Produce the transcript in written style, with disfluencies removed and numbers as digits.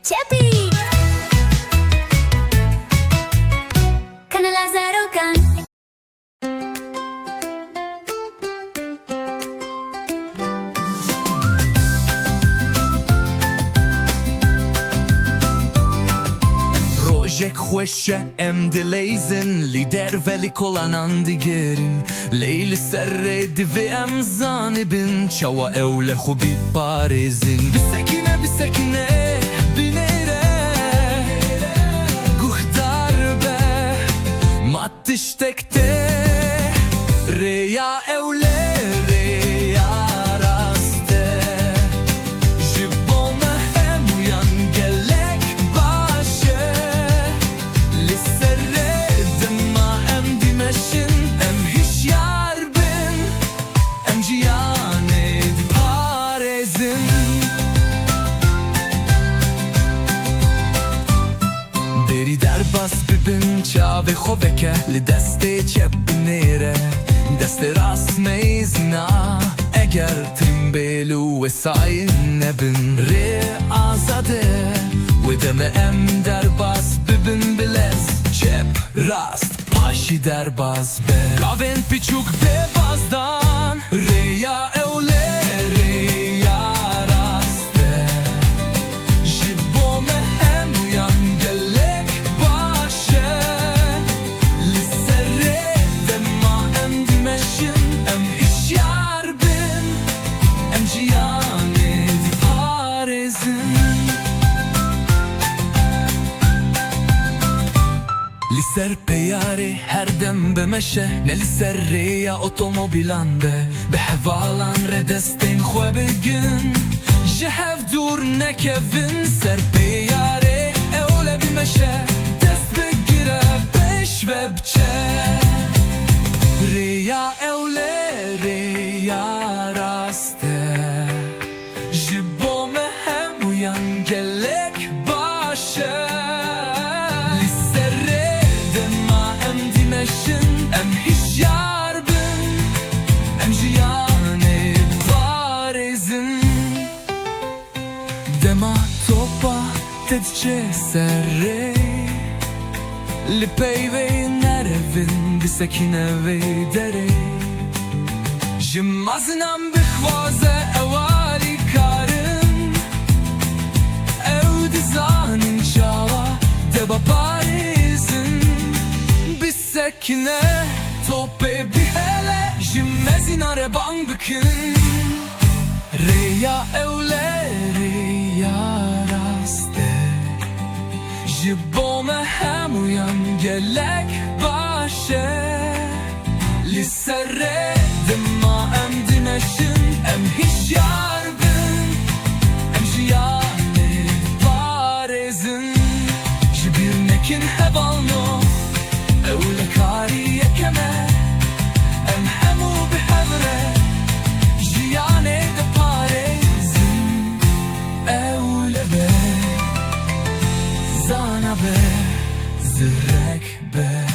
Cepi Kanala Zarokan Rojek خوشه ام دلیزن لیدر ولی کلانان دیگرین لیل سر دیوی ام زانبین چوا اول خوبی پارزین بسکینه بینیره گوه دربه ماتشتکته ریا اوله ریا راسته جبومه hem uyan gelek başı lisere dema em dimeşin em hiç yar bin em ciyane parezin deri derbas bibin çave xoveke li deste çep nere deste rast meyzna eğer trimbelu ve sayin nebin re azade ve deme em derbas bibin bilez çep rast paşi derbas be gaven piçuk bebazdan reya evle reya raste jibome hem uyan gelek başı lisere dema em dimeşin em hiç yar bin em ciyane di parezin Liser peyari her dem bemeşe ne liser reya otomobilan be behvalan redestin xwe begin jehev dur nekevin ser peyari eole bimeşe dest begire beş ve bçe reya eole reya raste jibome hem uyan gelek başı em hiç yar bin em jiyane parezin dema topa tedçe serre li peyve nerevin bisekine ve dere jimazinam bixwaze evali karın ev dizanin çava deba parezin Sekine tope bir hele Jimmezin areban bükün Reya evle reya raste Jibome hem uyan gelek başı Lisere dema em dineşin em hiç yar bin em jiyane parezin Jibir nekin hevalno Eule kariye keme em hemu bihevre jiyane de parezin eule be zana be zirek be